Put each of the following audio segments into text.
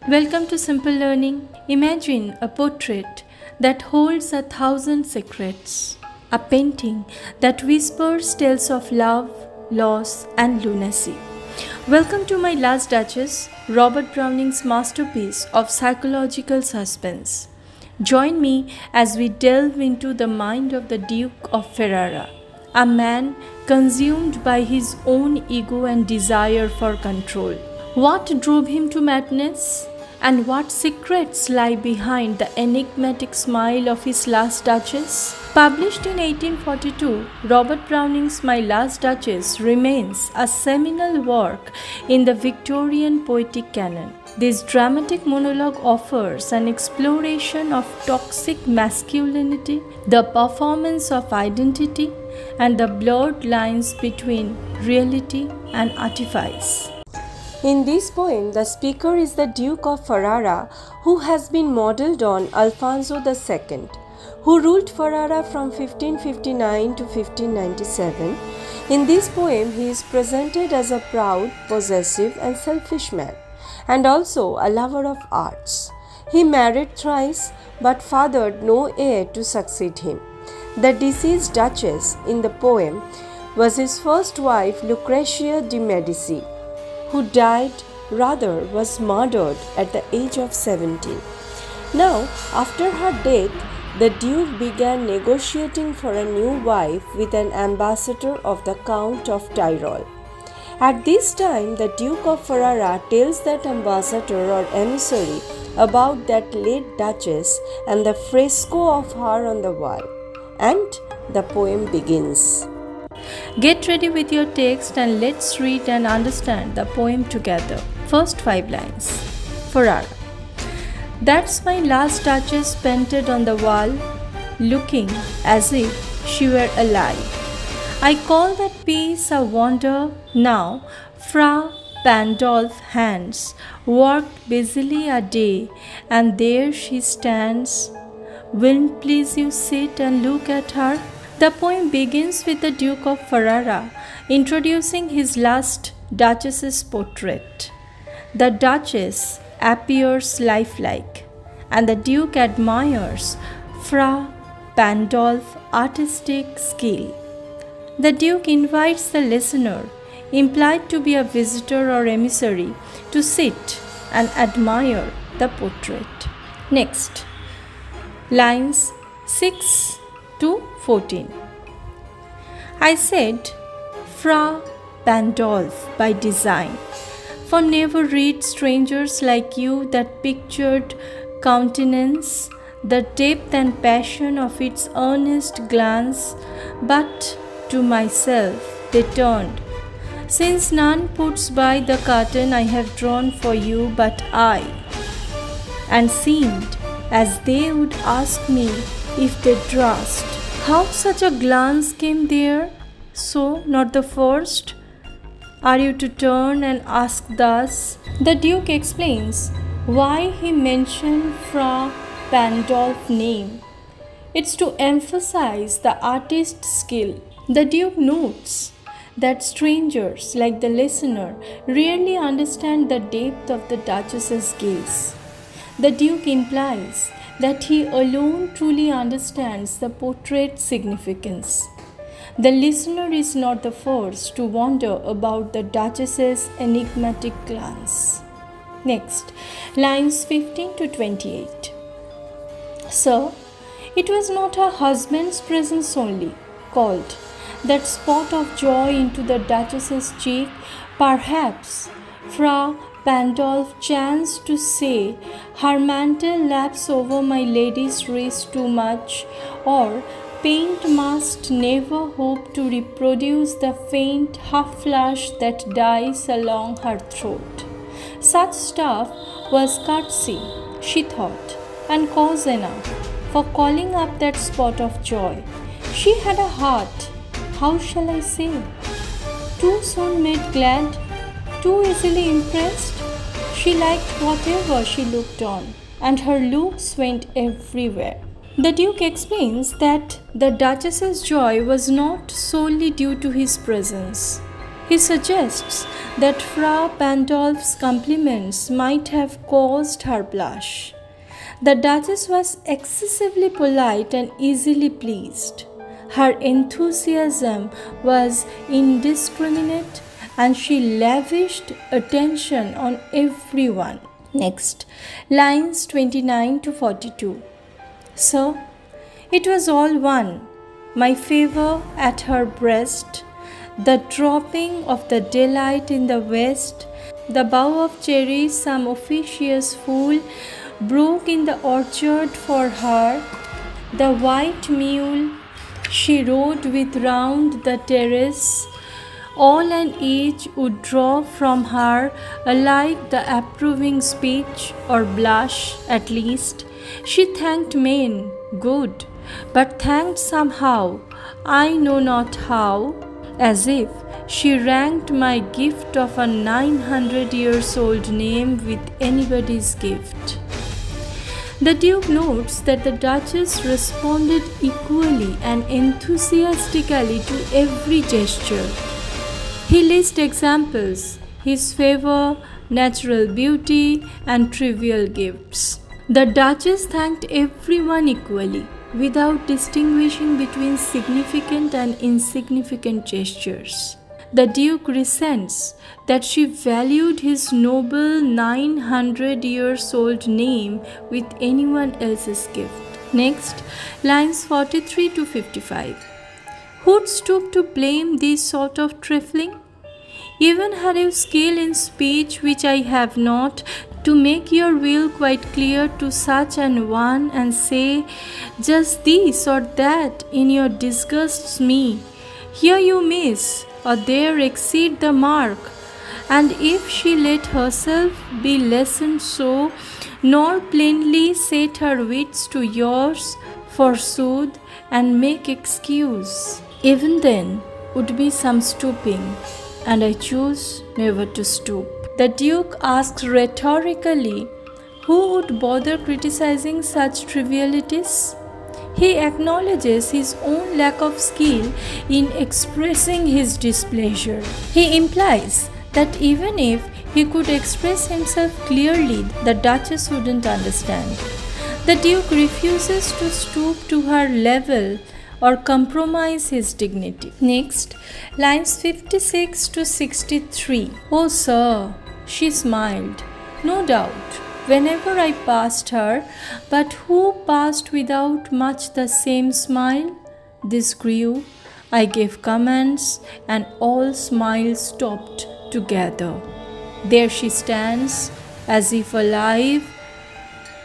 Welcome to Simple Learning. Imagine a portrait that holds 1,000 secrets, a painting that whispers tales of love, loss, and lunacy. Welcome to My Last Duchess, Robert Browning's masterpiece of psychological suspense. Join me as we delve into the mind of the Duke of Ferrara, a man consumed by his own ego and desire for control. What drove him to madness? And what secrets lie behind the enigmatic smile of his last Duchess? Published in 1842, Robert Browning's My Last Duchess remains a seminal work in the Victorian poetic canon. This dramatic monologue offers an exploration of toxic masculinity, the performance of identity, and the blurred lines between reality and artifice. In this poem, the speaker is the Duke of Ferrara, who has been modelled on Alfonso II, who ruled Ferrara from 1559 to 1597. In this poem, he is presented as a proud, possessive, and selfish man, and also a lover of arts. He married thrice, but fathered no heir to succeed him. The deceased Duchess in the poem was his first wife, Lucrezia de Medici, who was murdered at the age of 17. Now, after her death, the Duke began negotiating for a new wife with an ambassador of the Count of Tyrol. At this time, the Duke of Ferrara tells that ambassador or emissary about that late Duchess and the fresco of her on the wall. And the poem begins. Get ready with your text and let's read and understand the poem together. First 5 lines. Ferrara. That's my last Duchess painted on the wall, looking as if she were alive. I call that piece a wonder now. Fra Pandolf's hands worked busily a day, and there she stands. Will't please you sit and look at her? The poem begins with the Duke of Ferrara introducing his last Duchess's portrait. The Duchess appears lifelike, and the Duke admires Fra Pandolf's artistic skill. The Duke invites the listener, implied to be a visitor or emissary, to sit and admire the portrait. Next, lines 6 to 14. I said Fra Pandolf by design, for never read strangers like you that pictured countenance, the depth and passion of its earnest glance, but to myself they turned. Since none puts by the curtain I have drawn for you but I, and seemed as they would ask me if they trust. How such a glance came there? So, not the first? Are you to turn and ask thus? The Duke explains why he mentioned Fra Pandolf's name. It's to emphasize the artist's skill. The Duke notes that strangers, like the listener, rarely understand the depth of the Duchess's gaze. The Duke implies that he alone truly understands the portrait's significance. The listener is not the first to wonder about the Duchess's enigmatic glance. Next, lines 15 to 28. Sir, it was not her husband's presence only, called that spot of joy into the Duchess's cheek. Perhaps Fra Pandolf chanced to say, her mantle laps over my lady's wrist too much, or paint must never hope to reproduce the faint half-flush that dies along her throat. Such stuff was courtesy, she thought, and cause enough for calling up that spot of joy. She had a heart, how shall I say, too soon made glad, too easily impressed. She liked whatever she looked on, and her looks went everywhere. The Duke explains that the Duchess's joy was not solely due to his presence. He suggests that Frau Pandolf's compliments might have caused her blush. The Duchess was excessively polite and easily pleased. Her enthusiasm was indiscriminate and she lavished attention on everyone. Next, lines 29 to 42. So, it was all one, my favor at her breast, the dropping of the daylight in the west, the bough of cherries some officious fool broke in the orchard for her, the white mule she rode with round the terrace, all and each would draw from her alike the approving speech or blush at least. She thanked men, good, but thanked somehow, I know not how, as if she ranked my gift of a 900 years old name with anybody's gift. The Duke notes that the Duchess responded equally and enthusiastically to every gesture. He lists examples, his favor, natural beauty, and trivial gifts. The Duchess thanked everyone equally, without distinguishing between significant and insignificant gestures. The Duke resents that she valued his noble 900 years old name with anyone else's gift. Next, lines 43 to 55. Who'd stoop to blame this sort of trifling? Even had you skill in speech which I have not, to make your will quite clear to such an one and say just this or that in your disgusts me. Here you miss, or there exceed the mark. And if she let herself be lessoned so, nor plainly set her wits to yours, forsooth, and make excuse, even then would be some stooping, and I choose never to stoop. The Duke asks rhetorically, who would bother criticizing such trivialities? He acknowledges his own lack of skill in expressing his displeasure. He implies that even if he could express himself clearly, the Duchess wouldn't understand. The Duke refuses to stoop to her level or compromise his dignity. Next, lines 56 to 63. Oh, sir, she smiled, no doubt, whenever I passed her, but who passed without much the same smile? This grew, I gave commands, and all smiles stopped together. There she stands, as if alive.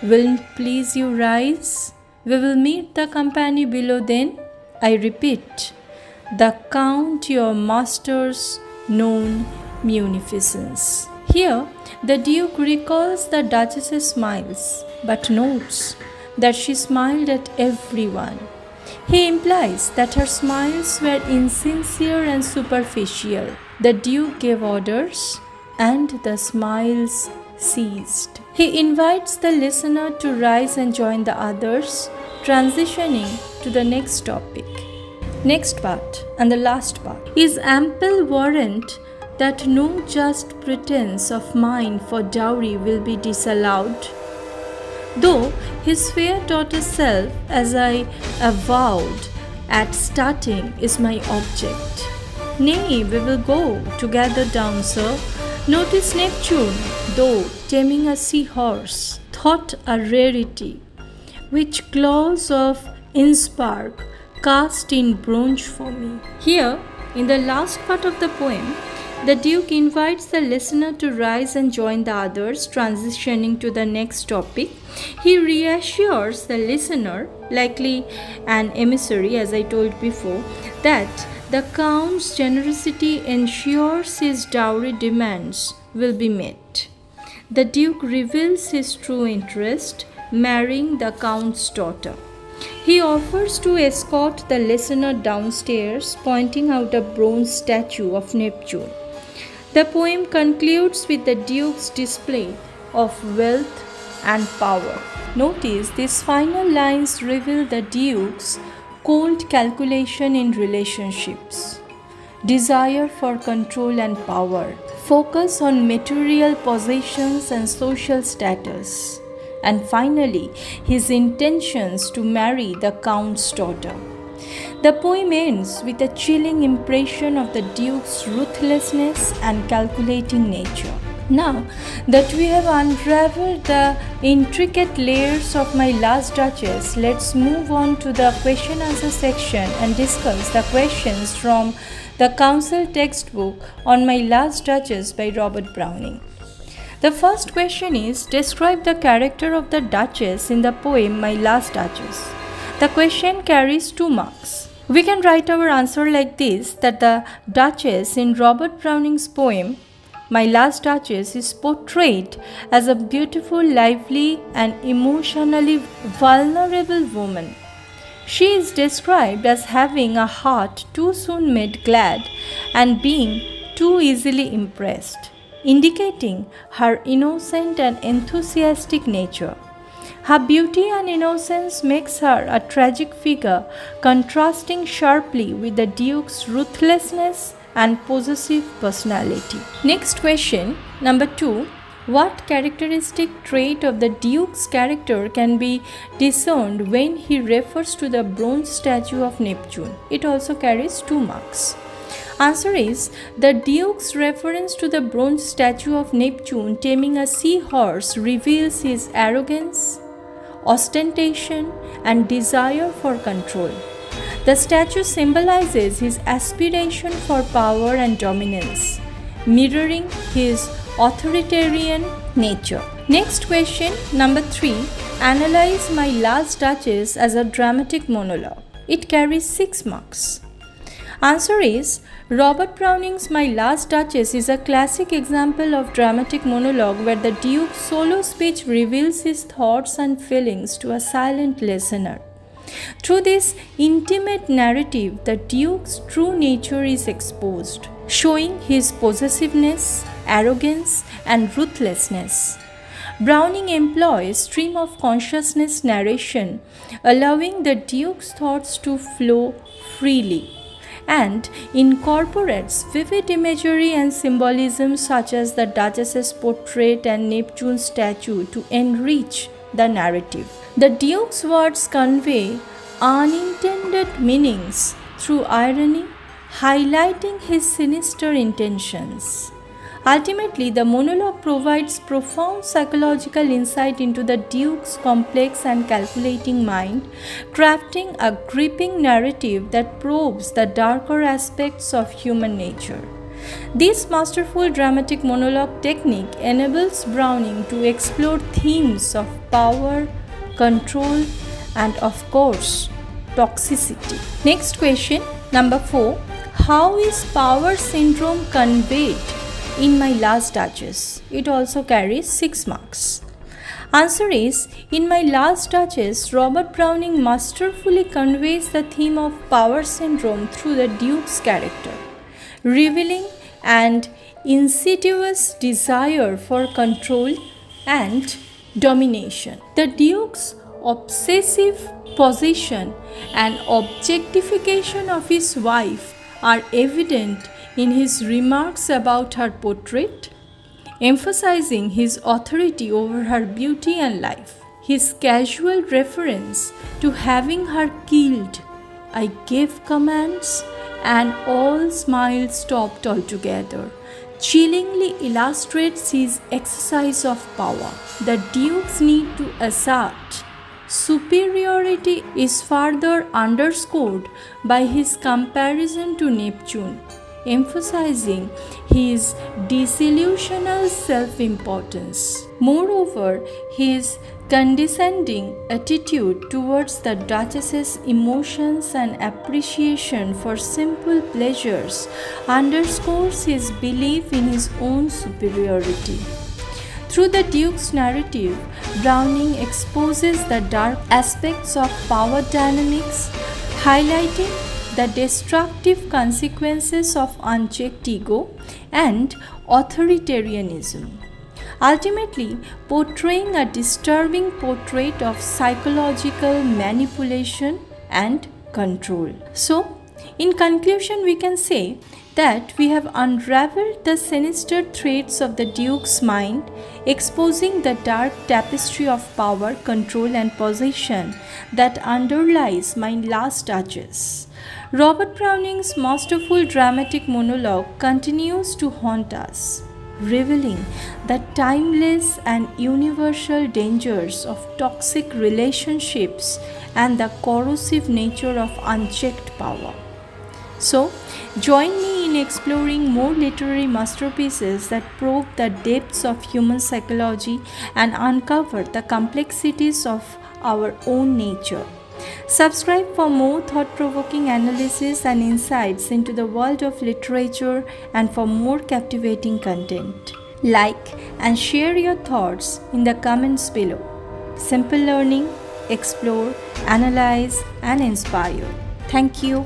Will't please you rise? We will meet the company below then. I repeat, the Count your master's known munificence. Here, the Duke recalls the Duchess's smiles, but notes that she smiled at everyone. He implies that her smiles were insincere and superficial. The Duke gave orders, and the smiles ceased. He invites the listener to rise and join the others, transitioning to the next topic. Next part, and the last part, is ample warrant that no just pretense of mine for dowry will be disallowed, though his fair daughter's self, as I avowed at starting, is my object. Nay, we will go together down, sir. Notice Neptune, though taming a seahorse, thought a rarity, which claws of Innspark cast in bronze for me. Here, in the last part of the poem, the Duke invites the listener to rise and join the others, transitioning to the next topic. He reassures the listener, likely an emissary as I told before, that the Count's generosity ensures his dowry demands will be met. The Duke reveals his true interest, marrying the Count's daughter. He offers to escort the listener downstairs, pointing out a bronze statue of Neptune. The poem concludes with the Duke's display of wealth and power. Notice these final lines reveal the Duke's cold calculation in relationships. desire for control and power, focus on material possessions and social status, and finally, his intentions to marry the Count's daughter. The poem ends with a chilling impression of the Duke's ruthlessness and calculating nature. Now that we have unraveled the intricate layers of My Last Duchess, let's move on to the question answer section and discuss the questions from the Council textbook on My Last Duchess by Robert Browning. The first question is, describe the character of the Duchess in the poem My Last Duchess. The question carries 2 marks. We can write our answer like this, that the Duchess in Robert Browning's poem My Last Duchess is portrayed as a beautiful, lively, and emotionally vulnerable woman. She is described as having a heart too soon made glad and being too easily impressed, indicating her innocent and enthusiastic nature. Her beauty and innocence makes her a tragic figure, contrasting sharply with the Duke's ruthlessness and possessive personality. Next question, number 2. What characteristic trait of the Duke's character can be discerned when he refers to the bronze statue of Neptune? It also carries 2 marks. Answer is, the Duke's reference to the bronze statue of Neptune taming a seahorse reveals his arrogance, ostentation, and desire for control. The statue symbolizes his aspiration for power and dominance, mirroring his authoritarian nature. Next question, number 3. Analyze My Last Duchess as a dramatic monologue. It carries 6 marks. Answer is, Robert Browning's My Last Duchess is a classic example of dramatic monologue where the Duke's solo speech reveals his thoughts and feelings to a silent listener. Through this intimate narrative, the Duke's true nature is exposed, showing his possessiveness, arrogance, and ruthlessness. Browning employs stream of consciousness narration, allowing the Duke's thoughts to flow freely, and incorporates vivid imagery and symbolism such as the Duchess's portrait and Neptune's statue to enrich the narrative. The Duke's words convey unintended meanings through irony, highlighting his sinister intentions. Ultimately, the monologue provides profound psychological insight into the Duke's complex and calculating mind, crafting a gripping narrative that probes the darker aspects of human nature. This masterful dramatic monologue technique enables Browning to explore themes of power, control, and of course, toxicity. Next question, number 4. How is power syndrome conveyed in My Last Duchess? It also carries 6 marks. Answer is, in My Last Duchess, Robert Browning masterfully conveys the theme of power syndrome through the Duke's character, revealing an insidious desire for control and domination. The Duke's obsessive possession and objectification of his wife are evident in his remarks about her portrait, emphasizing his authority over her beauty and life. His casual reference to having her killed, "I gave commands and all smiles stopped altogether," chillingly illustrates his exercise of power. The Duke's need to assert superiority is further underscored by his comparison to Neptune, emphasizing his disillusional self-importance. Moreover, his condescending attitude towards the Duchess's emotions and appreciation for simple pleasures underscores his belief in his own superiority. Through the Duke's narrative, Browning exposes the dark aspects of power dynamics, highlighting the destructive consequences of unchecked ego and authoritarianism, ultimately portraying a disturbing portrait of psychological manipulation and control. So, In conclusion, we can say that we have unraveled the sinister threads of the Duke's mind, exposing the dark tapestry of power, control, and possession that underlies my last Duchess. Robert Browning's masterful dramatic monologue continues to haunt us, revealing the timeless and universal dangers of toxic relationships and the corrosive nature of unchecked power. So, join me in exploring more literary masterpieces that probe the depths of human psychology and uncover the complexities of our own nature. Subscribe for more thought-provoking analysis and insights into the world of literature and for more captivating content. Like and share your thoughts in the comments below. Simple learning, explore, analyze, and inspire. Thank you.